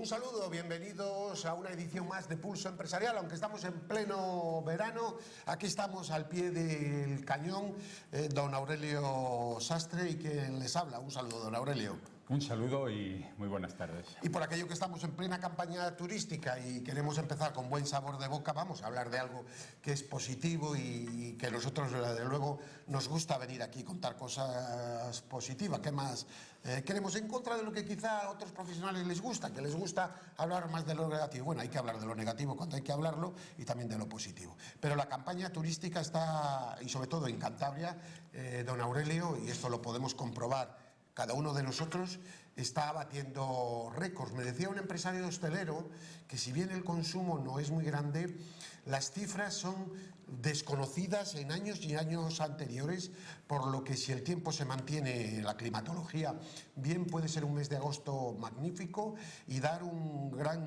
Un saludo, bienvenidos a una edición más de Pulso Empresarial, aunque estamos en pleno verano, aquí estamos al pie del cañón, don Aurelio Sastre y quien les habla. Un saludo, don Aurelio. Un saludo y muy buenas tardes. Y por aquello que estamos en plena campaña turística y queremos empezar con buen sabor de boca, vamos a hablar de algo que es positivo y que nosotros, desde luego, nos gusta venir aquí y contar cosas positivas. ¿Qué más queremos? En contra de lo que quizá a otros profesionales les gusta, que les gusta hablar más de lo negativo. Bueno, hay que hablar de lo negativo cuando hay que hablarlo y también de lo positivo. Pero la campaña turística está, y sobre todo en Cantabria, don Aurelio, y esto lo podemos comprobar, cada uno de nosotros está batiendo récords. Me decía un empresario hostelero que si bien el consumo no es muy grande, las cifras son desconocidas en años y años anteriores, por lo que si el tiempo se mantiene, la climatología, bien puede ser un mes de agosto magnífico y dar un gran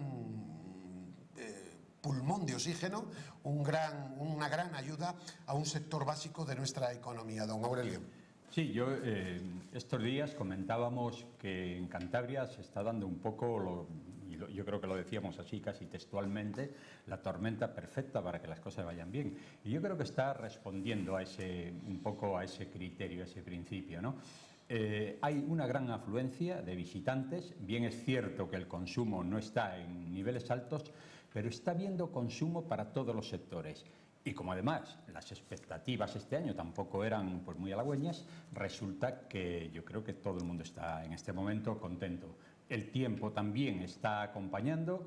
pulmón de oxígeno, una gran ayuda a un sector básico de nuestra economía. Don Aurelio. Sí, estos días comentábamos que en Cantabria se está dando un poco, yo creo que lo decíamos así casi textualmente, la tormenta perfecta para que las cosas vayan bien. Y yo creo que está respondiendo un poco a ese criterio, a ese principio, ¿no? Hay una gran afluencia de visitantes, bien es cierto que el consumo no está en niveles altos, pero está habiendo consumo para todos los sectores. Y como además las expectativas este año tampoco eran pues muy halagüeñas, resulta que yo creo que todo el mundo está en este momento contento. El tiempo también está acompañando.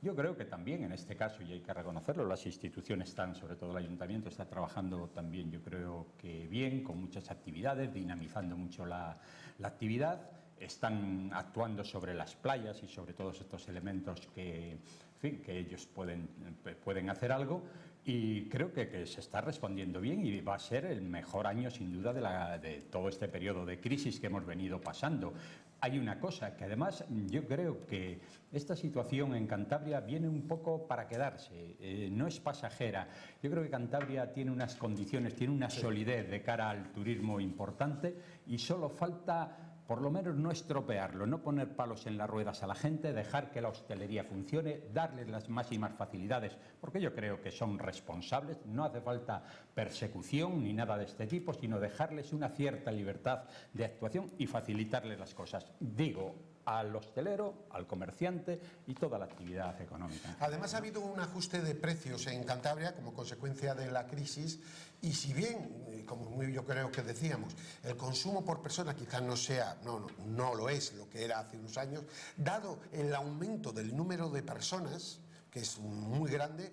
Yo creo que también en este caso, y hay que reconocerlo, las instituciones están, sobre todo el ayuntamiento, está trabajando también, yo creo que bien, con muchas actividades, dinamizando mucho la actividad. Están actuando sobre las playas y sobre todos estos elementos que, en fin, que ellos pueden hacer algo, y creo que se está respondiendo bien y va a ser el mejor año sin duda de todo este periodo de crisis que hemos venido pasando. Hay una cosa que además yo creo que esta situación en Cantabria viene un poco para quedarse, no es pasajera. Yo creo que Cantabria tiene unas condiciones, tiene una solidez de cara al turismo importante y solo falta por lo menos no estropearlo, no poner palos en las ruedas a la gente, dejar que la hostelería funcione, darles las máximas facilidades, porque yo creo que son responsables, no hace falta persecución ni nada de este tipo, sino dejarles una cierta libertad de actuación y facilitarles las cosas. Digo, al hostelero, al comerciante y toda la actividad económica. Además ha habido un ajuste de precios en Cantabria como consecuencia de la crisis y si bien, como yo creo que decíamos, el consumo por persona quizás no lo es lo que era hace unos años, dado el aumento del número de personas, que es muy grande,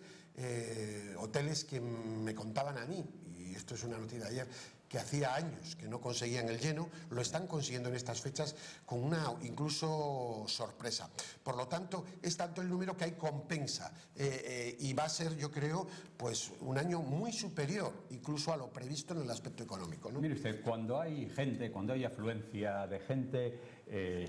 hoteles que me contaban a mí, y esto es una noticia de ayer, que hacía años que no conseguían el lleno, lo están consiguiendo en estas fechas con una incluso sorpresa. Por lo tanto, es tanto el número que hay compensa y va a ser, yo creo, pues un año muy superior incluso a lo previsto en el aspecto económico, ¿no? Mire usted, cuando hay gente, cuando hay afluencia de gente,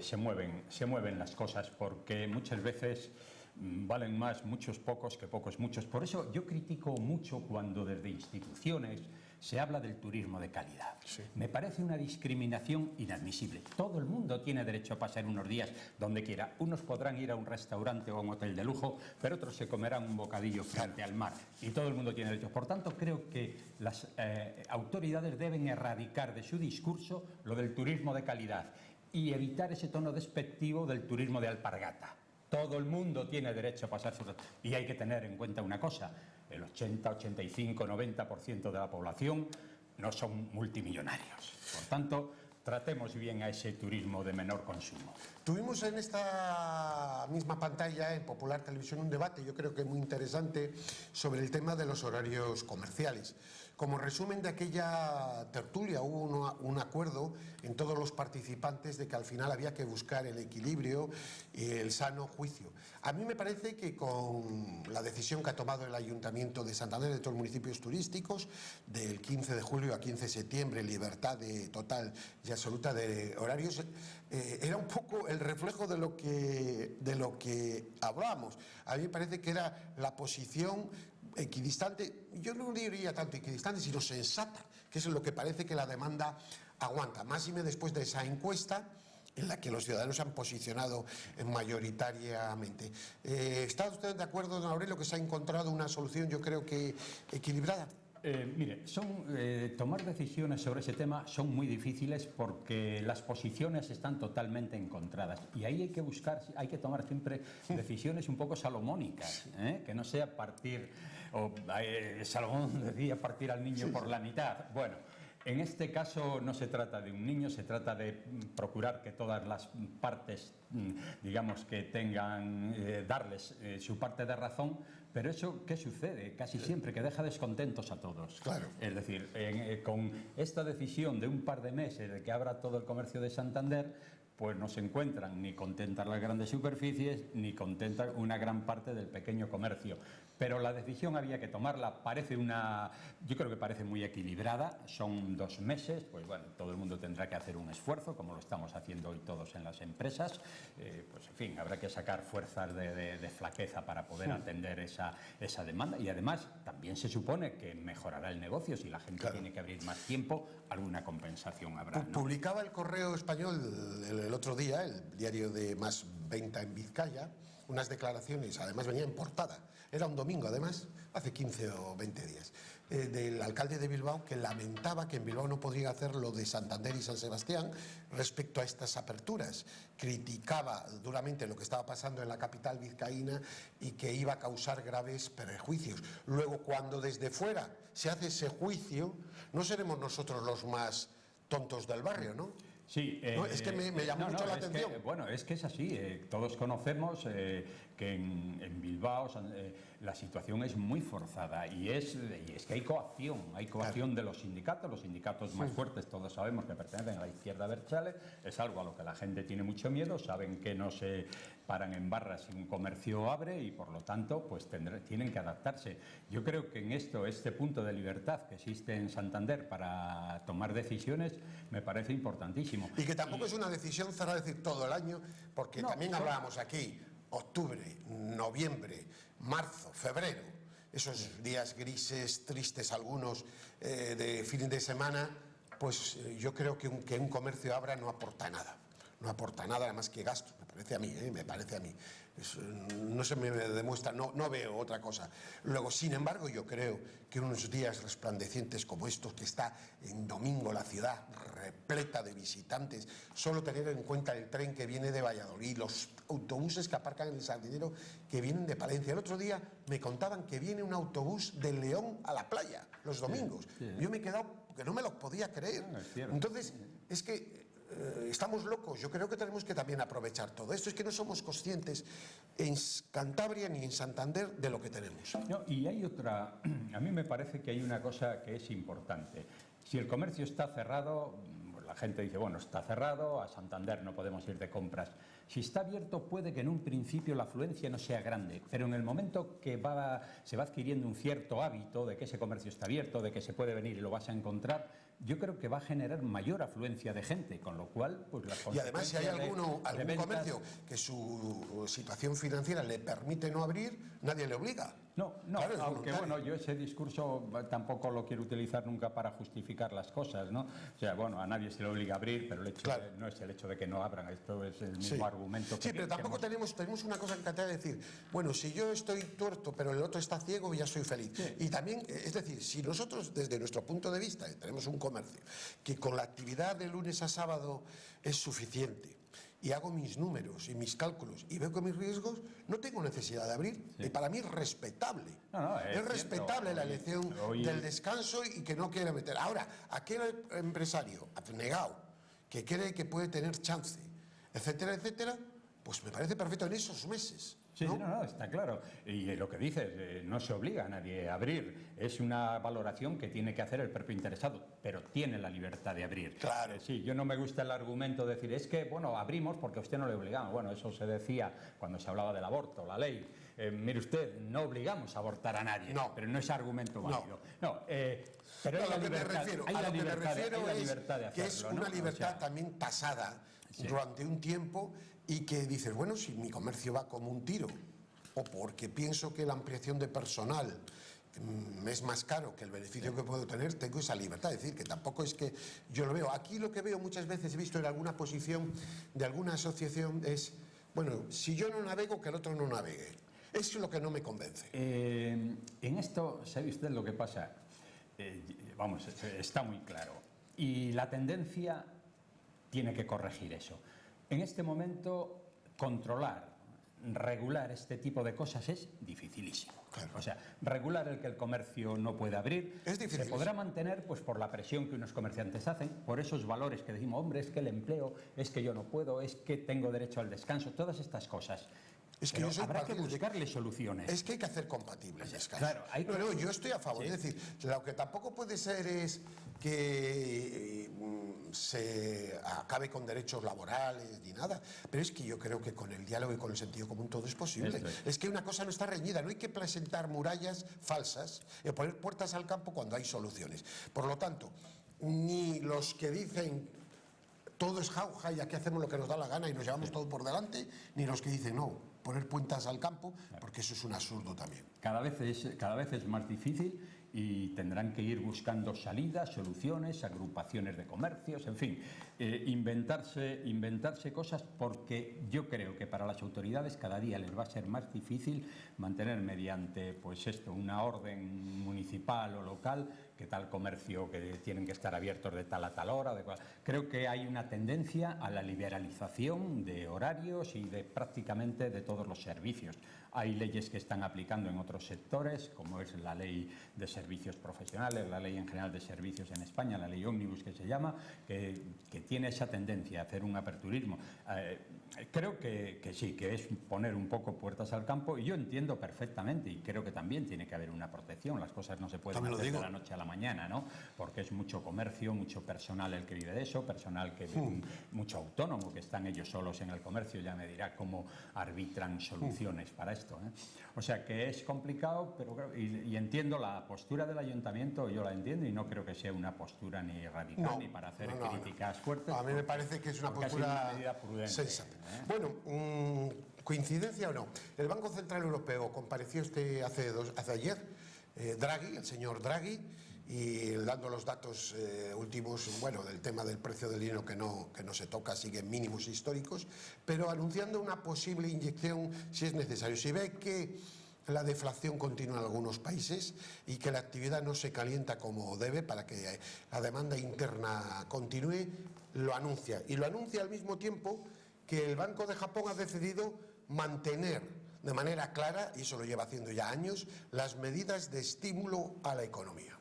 se mueven las cosas, porque muchas veces valen más muchos pocos que pocos muchos. Por eso yo critico mucho cuando desde instituciones se habla del turismo de calidad. Sí. Me parece una discriminación inadmisible. Todo el mundo tiene derecho a pasar unos días donde quiera. Unos podrán ir a un restaurante o a un hotel de lujo, pero otros se comerán un bocadillo frente al mar. Y todo el mundo tiene derecho. Por tanto, creo que las autoridades deben erradicar de su discurso lo del turismo de calidad y evitar ese tono despectivo del turismo de alpargata. Todo el mundo tiene derecho a pasar su... Y hay que tener en cuenta una cosa, el 80, 85, 90% de la población no son multimillonarios. Por tanto, tratemos bien a ese turismo de menor consumo. Tuvimos en esta misma pantalla, en Popular Televisión, un debate, yo creo que muy interesante, sobre el tema de los horarios comerciales. Como resumen de aquella tertulia, hubo un acuerdo en todos los participantes de que al final había que buscar el equilibrio y el sano juicio. A mí me parece que con la decisión que ha tomado el Ayuntamiento de Santander, de todos los municipios turísticos, del 15 de julio a 15 de septiembre, libertad total y absoluta de horarios, era un poco el reflejo de lo que hablábamos. A mí me parece que era la posición equidistante, yo no diría tanto equidistante, sino sensata, que es lo que parece que la demanda aguanta. Máxime después de esa encuesta en la que los ciudadanos se han posicionado mayoritariamente. ¿Está usted de acuerdo, don Aurelio, que se ha encontrado una solución, yo creo que equilibrada? Mire, tomar decisiones sobre ese tema son muy difíciles porque las posiciones están totalmente encontradas y ahí hay que buscar, hay que tomar siempre decisiones un poco salomónicas, que no sea partir, Salomón decía partir al niño por la mitad. Bueno, en este caso no se trata de un niño, se trata de procurar que todas las partes, digamos, que tengan, darles su parte de razón, pero eso, ¿qué sucede? Casi siempre que deja descontentos a todos. Claro. Es decir, con esta decisión de un par de meses de que abra todo el comercio de Santander, pues no se encuentran ni contentas las grandes superficies, ni contenta una gran parte del pequeño comercio. Pero la decisión había que tomarla, yo creo que parece muy equilibrada, son 2 meses, pues bueno, todo el mundo tendrá que hacer un esfuerzo, como lo estamos haciendo hoy todos en las empresas, pues en fin, habrá que sacar fuerzas de flaqueza para poder atender esa demanda y además también se supone que mejorará el negocio, si la gente tiene que abrir más tiempo, alguna compensación habrá, ¿no? Publicaba el Correo Español el otro día, el diario de más venta en Vizcaya, unas declaraciones, además venía en portada, era un domingo además, hace 15 o 20 días, del alcalde de Bilbao, que lamentaba que en Bilbao no podría hacer lo de Santander y San Sebastián respecto a estas aperturas. Criticaba duramente lo que estaba pasando en la capital vizcaína y que iba a causar graves perjuicios. Luego, cuando desde fuera se hace ese juicio, no seremos nosotros los más tontos del barrio, ¿no? Sí, no, es que me llamó mucho la atención. Bueno, es que es así. Todos conocemos que en Bilbao la situación es muy forzada y es que hay coacción de los sindicatos más fuertes, todos sabemos que pertenecen a la izquierda abertzale, es algo a lo que la gente tiene mucho miedo, saben que no se paran en barras si un comercio abre y por lo tanto pues tienen que adaptarse. Yo creo que en este punto de libertad que existe en Santander para tomar decisiones me parece importantísimo. Y que tampoco es una decisión cerrada, es decir, todo el año, porque también hablábamos aquí, octubre, noviembre, marzo, febrero, esos días grises, tristes algunos de fin de semana, pues yo creo que un comercio abra no aporta nada. No aporta nada más que gastos, me parece a mí. No se me demuestra, no veo otra cosa. Luego, sin embargo, yo creo que unos días resplandecientes como estos, que está en domingo la ciudad repleta de visitantes, solo tener en cuenta el tren que viene de Valladolid, los autobuses que aparcan en el Sardinero que vienen de Palencia. El otro día me contaban que viene un autobús de León a la playa los domingos. Yo me he quedado porque no me lo podía creer. Entonces, es que estamos locos. Yo creo que tenemos que también aprovechar todo esto. Es que no somos conscientes en Cantabria ni en Santander de lo que tenemos. No, y hay otra, a mí me parece que hay una cosa que es importante. Si el comercio está cerrado, la gente dice, bueno, está cerrado, a Santander no podemos ir de compras. Si está abierto, puede que en un principio la afluencia no sea grande, pero en el momento que se va adquiriendo un cierto hábito de que ese comercio está abierto, de que se puede venir y lo vas a encontrar, yo creo que va a generar mayor afluencia de gente, con lo cual, pues las consecuencias. Y además, si hay algún ventas, comercio que su situación financiera le permite no abrir, nadie le obliga. No, claro, aunque bueno, yo ese discurso tampoco lo quiero utilizar nunca para justificar las cosas, ¿no? O sea, bueno, a nadie se le obliga a abrir, pero el hecho no es el hecho de que no abran, esto es el mismo argumento. Sí, pero tampoco tenemos una cosa que de decir, bueno, si yo estoy tuerto, pero el otro está ciego, ya soy feliz. Sí. Y también, es decir, si nosotros desde nuestro punto de vista tenemos un comercio que con la actividad de lunes a sábado es suficiente, y hago mis números y mis cálculos y veo que mis riesgos, no tengo necesidad de abrir. Y para mí es respetable. Es respetable la elección del descanso y que no quiera meter. Ahora, aquel empresario abnegado que cree que puede tener chance, etcétera, etcétera, pues me parece perfecto en esos meses. Sí, no, está claro. Y lo que dices, no se obliga a nadie a abrir. Es una valoración que tiene que hacer el propio interesado, pero tiene la libertad de abrir. Claro. Sí, yo no me gusta el argumento de decir, es que, bueno, abrimos porque a usted no le obligamos. Bueno, eso se decía cuando se hablaba del aborto, la ley. Mire usted, no obligamos a abortar a nadie, pero no es argumento válido. Pero hay la libertad de hacerlo. Que es una libertad también pasada durante un tiempo y que dices, bueno, si mi comercio va como un tiro o porque pienso que la ampliación de personal me es más caro que el beneficio que puedo tener, tengo esa libertad. Es decir, que tampoco es que yo lo veo. Aquí lo que veo muchas veces, he visto en alguna posición de alguna asociación, es, bueno, si yo no navego, que el otro no navegue. Eso es lo que no me convence. En esto, ¿sabe usted lo que pasa? Vamos, está muy claro. Y la tendencia tiene que corregir eso. En este momento, controlar, regular este tipo de cosas es dificilísimo. Claro. O sea, regular el que el comercio no puede abrir Es difícil. se podrá mantener pues por la presión que unos comerciantes hacen, por esos valores que decimos, hombre, es que el empleo, es que yo no puedo, es que tengo derecho al descanso, todas estas cosas. Es que pero yo soy habrá que partidario. buscarle soluciones. Es que hay que hacer compatibles descanso. Claro, hay que... No, yo estoy a favor. Sí. Es decir, lo que tampoco puede ser es que se acabe con derechos laborales ni nada, pero es que yo creo que con el diálogo y con el sentido común todo es posible. Es que una cosa no está reñida, no hay que presentar murallas falsas y poner puertas al campo cuando hay soluciones. Por lo tanto, ni los que dicen todo es jauja y aquí hacemos lo que nos da la gana y nos llevamos todo por delante, ni los que dicen no, poner puertas al campo, porque eso es un absurdo también. Cada vez es más difícil y tendrán que ir buscando salidas, soluciones, agrupaciones de comercios, en fin, inventarse cosas, porque yo creo que para las autoridades cada día les va a ser más difícil mantener mediante pues esto, una orden municipal o local, que tal comercio que tienen que estar abiertos de tal a tal hora. Creo que hay una tendencia a la liberalización de horarios y de prácticamente de todos los servicios. Hay leyes que están aplicando en otros sectores, como es la ley de servicios profesionales, la ley en general de servicios en España, la ley Ómnibus que se llama, que tiene esa tendencia a hacer un aperturismo. Creo que sí, que es poner un poco puertas al campo, y yo entiendo perfectamente, y creo que también tiene que haber una protección. Las cosas no se pueden hacer de la noche a la mañana, ¿no? Porque es mucho comercio, mucho personal el que vive de eso, personal que mucho autónomo, que están ellos solos en el comercio, ya me dirá cómo arbitran soluciones para esto, ¿eh? O sea que es complicado, pero y entiendo la postura del ayuntamiento, yo la entiendo, y no creo que sea una postura ni radical ni para hacer críticas fuertes. A mí me parece que es una postura sensata. Bueno, coincidencia o no, el Banco Central Europeo compareció hace ayer, Draghi, el señor Draghi, y dando los datos últimos, bueno, del tema del precio del dinero que no se toca, sigue en mínimos históricos, pero anunciando una posible inyección si es necesario. Si ve que la deflación continúa en algunos países y que la actividad no se calienta como debe para que la demanda interna continúe, lo anuncia. Y lo anuncia al mismo tiempo que el Banco de Japón ha decidido mantener de manera clara, y eso lo lleva haciendo ya años, las medidas de estímulo a la economía.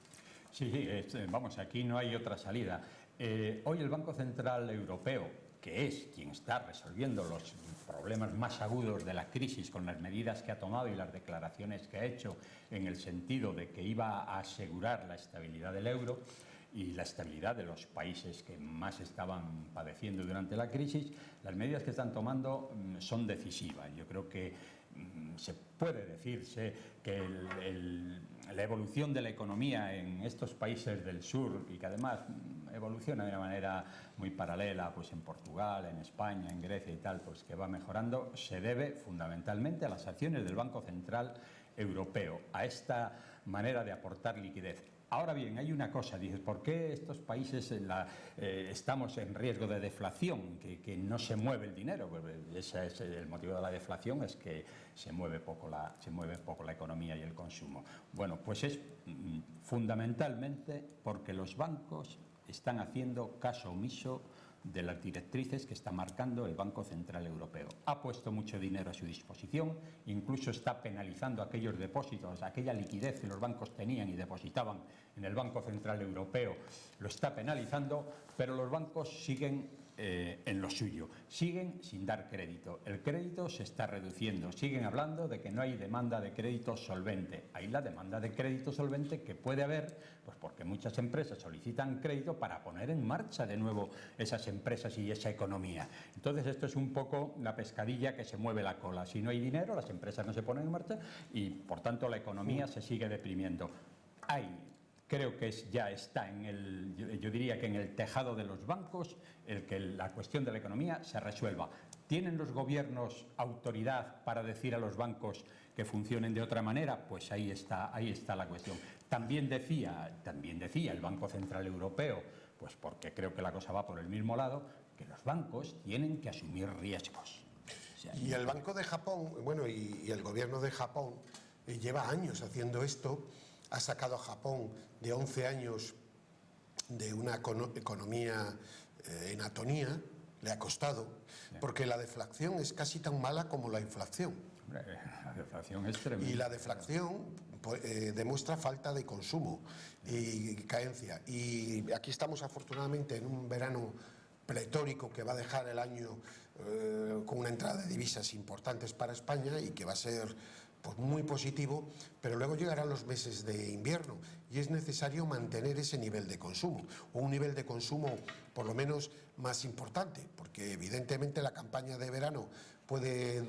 Sí, vamos, aquí no hay otra salida. Hoy el Banco Central Europeo, que es quien está resolviendo los problemas más agudos de la crisis con las medidas que ha tomado y las declaraciones que ha hecho en el sentido de que iba a asegurar la estabilidad del euro y la estabilidad de los países que más estaban padeciendo durante la crisis, las medidas que están tomando son decisivas. Yo creo que se puede decirse que la evolución de la economía en estos países del sur, y que además evoluciona de una manera muy paralela pues en Portugal, en España, en Grecia y tal, pues que va mejorando, se debe fundamentalmente a las acciones del Banco Central Europeo, a esta manera de aportar liquidez. Ahora bien, hay una cosa, dices, ¿por qué estos países estamos en riesgo de deflación, que no se mueve el dinero? Pues ese es el motivo de la deflación, es que se mueve poco la economía y el consumo. Bueno, pues es fundamentalmente porque los bancos están haciendo caso omiso de las directrices que está marcando el Banco Central Europeo. Ha puesto mucho dinero a su disposición, incluso está penalizando aquellos depósitos, aquella liquidez que los bancos tenían y depositaban en el Banco Central Europeo, lo está penalizando, pero los bancos siguen en lo suyo, siguen sin dar crédito. El crédito se está reduciendo, siguen hablando de que no hay demanda de crédito solvente. Hay la demanda de crédito solvente que puede haber, pues porque muchas empresas solicitan crédito para poner en marcha de nuevo esas empresas y esa economía. Entonces esto es un poco la pescadilla que se mueve la cola. Si no hay dinero, las empresas no se ponen en marcha y por tanto la economía se sigue deprimiendo. Creo que ya está yo diría que en el tejado de los bancos el que la cuestión de la economía se resuelva. ¿Tienen los gobiernos autoridad para decir a los bancos que funcionen de otra manera, pues ahí está la cuestión. También decía el Banco Central Europeo, pues porque creo que la cosa va por el mismo lado, que los bancos tienen que asumir riesgos. O sea, y el Banco de Japón, bueno, y el gobierno de Japón lleva años haciendo esto, ha sacado a Japón de 11 años de una economía en atonía, le ha costado, porque la deflación es casi tan mala como la inflación. La deflación es tremenda. Y la deflación demuestra falta de consumo y carencia. Y aquí estamos afortunadamente en un verano pletórico que va a dejar el año con una entrada de divisas importantes para España y que va a ser pues muy positivo, pero luego llegarán los meses de invierno y es necesario mantener ese nivel de consumo, o un nivel de consumo por lo menos más importante, porque evidentemente la campaña de verano puede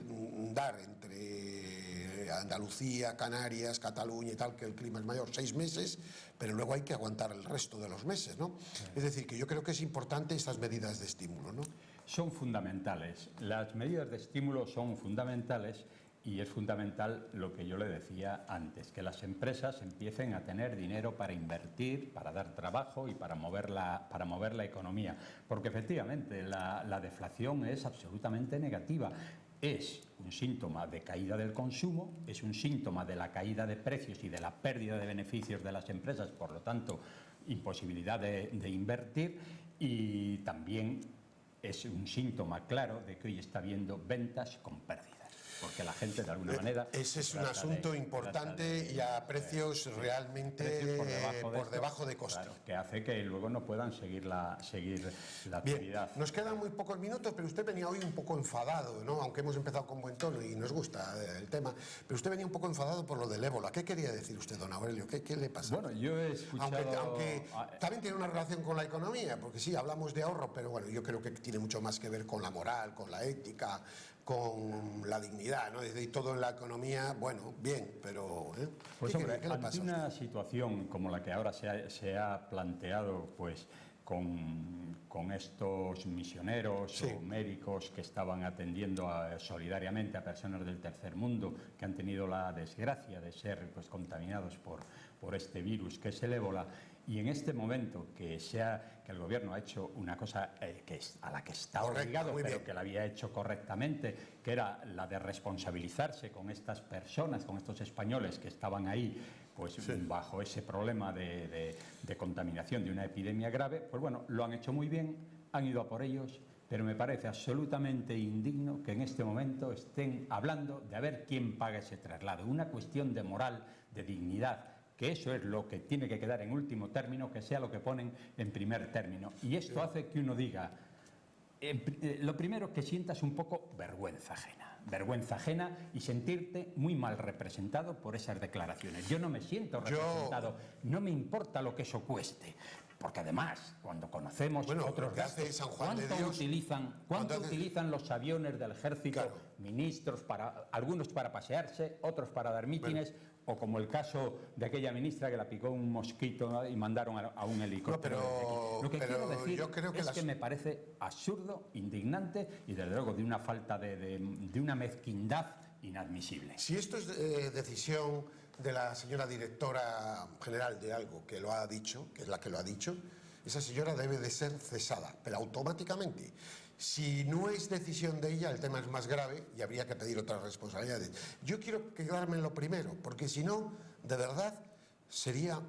dar entre Andalucía, Canarias, Cataluña y tal, que el clima es mayor, 6 meses, pero luego hay que aguantar el resto de los meses, ¿no? Es decir, que yo creo que es importante estas medidas de estímulo, ¿no? Son fundamentales. Las medidas de estímulo son fundamentales. Y es fundamental lo que yo le decía antes, que las empresas empiecen a tener dinero para invertir, para dar trabajo y para mover la economía. Porque efectivamente la deflación es absolutamente negativa. Es un síntoma de caída del consumo, es un síntoma de la caída de precios y de la pérdida de beneficios de las empresas, por lo tanto, imposibilidad de invertir, y también es un síntoma claro de que hoy está habiendo ventas con pérdidas. Porque la gente, de alguna manera... Ese es un asunto importante y a precios realmente por debajo de coste. Claro, que hace que luego no puedan seguir la actividad. Bien, nos quedan muy pocos minutos, pero usted venía hoy un poco enfadado, ¿no? Aunque hemos empezado con buen tono y nos gusta el tema, pero usted venía un poco enfadado por lo del ébola. ¿Qué quería decir usted, don Aurelio? ¿Qué le pasa? Bueno, yo he escuchado... Aunque también tiene una relación con la economía, porque sí, hablamos de ahorro, pero bueno, yo creo que tiene mucho más que ver con la moral, con la ética, con la dignidad, ¿no? Y todo en la economía, bueno, bien, pero... Pues ¿Qué hombre, le pasa ante una situación como la que ahora se ha planteado, pues con estos misioneros sí, o médicos que estaban atendiendo solidariamente a personas del tercer mundo que han tenido la desgracia de ser pues contaminados por este virus que es el ébola, y en este momento que el gobierno ha hecho una cosa a la que está obligado, pero que la había hecho correctamente, que era la de responsabilizarse con estas personas, con estos españoles que estaban ahí, pues sí, bajo ese problema de contaminación de una epidemia grave, pues bueno, lo han hecho muy bien, han ido a por ellos, pero me parece absolutamente indigno que en este momento estén hablando de a ver quién paga ese traslado, una cuestión de moral, de dignidad, que eso es lo que tiene que quedar en último término, que sea lo que ponen en primer término. Y esto hace que uno diga, lo primero, que sientas un poco vergüenza ajena y sentirte muy mal representado por esas declaraciones. Yo no me siento representado, no me importa lo que eso cueste. Porque además, cuando conocemos otros gastos, ¿cuánto utilizan los aviones del ejército, claro, ministros, algunos para pasearse, otros para dar mítines, o como el caso de aquella ministra que la picó un mosquito, ¿no?, y mandaron a un helicóptero? Lo que quiero decir es que me parece absurdo, indignante y desde luego de una falta de una mezquindad inadmisible. Si esto es decisión de la señora directora general de algo que lo ha dicho, que es la que lo ha dicho, esa señora debe de ser cesada, pero automáticamente. Si no es decisión de ella, el tema es más grave y habría que pedir otras responsabilidades. Yo quiero quedarme en lo primero, porque si no, de verdad, sería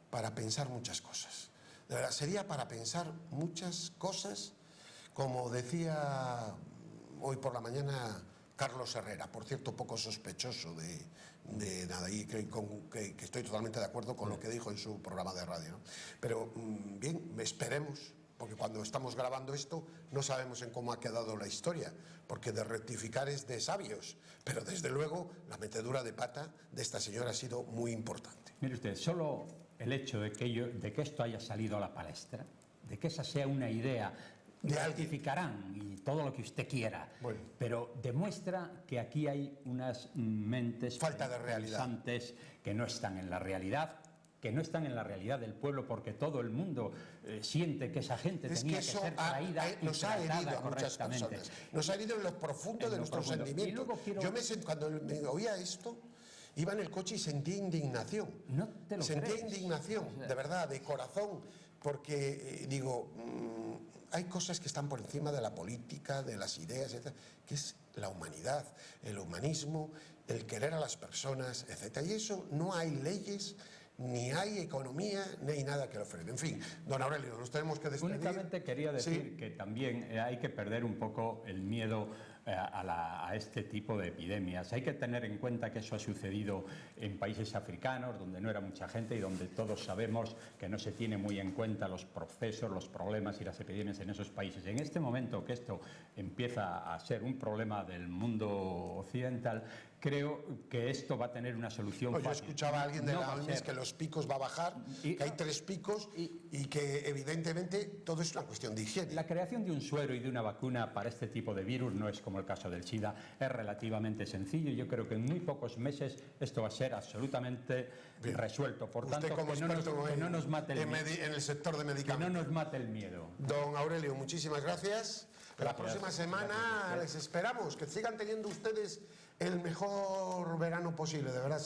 para pensar muchas cosas. De verdad, sería para pensar muchas cosas, como decía hoy por la mañana Carlos Herrera, por cierto, poco sospechoso de nada, y que estoy totalmente de acuerdo con lo que dijo en su programa de radio, ¿no? Pero bien, esperemos, porque cuando estamos grabando esto no sabemos en cómo ha quedado la historia, porque de rectificar es de sabios, pero desde luego la metedura de pata de esta señora ha sido muy importante. Mire usted, solo el hecho de que esto haya salido a la palestra, de que esa sea una idea, rectificarán y todo lo que usted quiera, bueno, pero demuestra que aquí hay unas mentes falta de realidad que no están en la realidad, que no están en la realidad del pueblo, porque todo el mundo siente que esa gente tenía que ser traída y nos ha herido tratada a muchas correctamente. personas, nos ha herido en lo profundo de nuestros sentimientos. Yo cuando me oía esto, iba en el coche y sentí indignación. No te lo sentí crees. indignación, de verdad, de corazón, porque digo, hay cosas que están por encima de la política, de las ideas, etc., que es la humanidad, el humanismo, el querer a las personas, etc. Y eso no hay leyes, ni hay economía, ni hay nada que lo frene. En fin, don Aurelio, nos tenemos que despedir. Únicamente quería decir Sí. que también hay que perder un poco el miedo a este tipo de epidemias. Hay que tener en cuenta que eso ha sucedido en países africanos, donde no era mucha gente y donde todos sabemos que no se tiene muy en cuenta los procesos, los problemas y las epidemias en esos países. En este momento que esto empieza a ser un problema del mundo occidental, creo que esto va a tener una solución Yo fácil. escuchaba a alguien de No la va a OMS ser- que los picos va a bajar, que hay 3 picos y que evidentemente todo es una cuestión de higiene. La creación de un suero y de una vacuna para este tipo de virus no es como el caso del SIDA, es relativamente sencillo y yo creo que en muy pocos meses esto va a ser absolutamente resuelto. Por Usted tanto, como que no experto nos mate el miedo. en el sector de Que no medicamentos. nos mate el miedo. Don Aurelio, muchísimas gracias. La próxima semana Gracias. les esperamos. Que sigan teniendo ustedes el mejor verano posible. De verdad,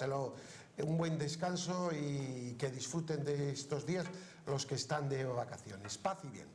un buen descanso y que disfruten de estos días los que están de vacaciones. Paz y bien.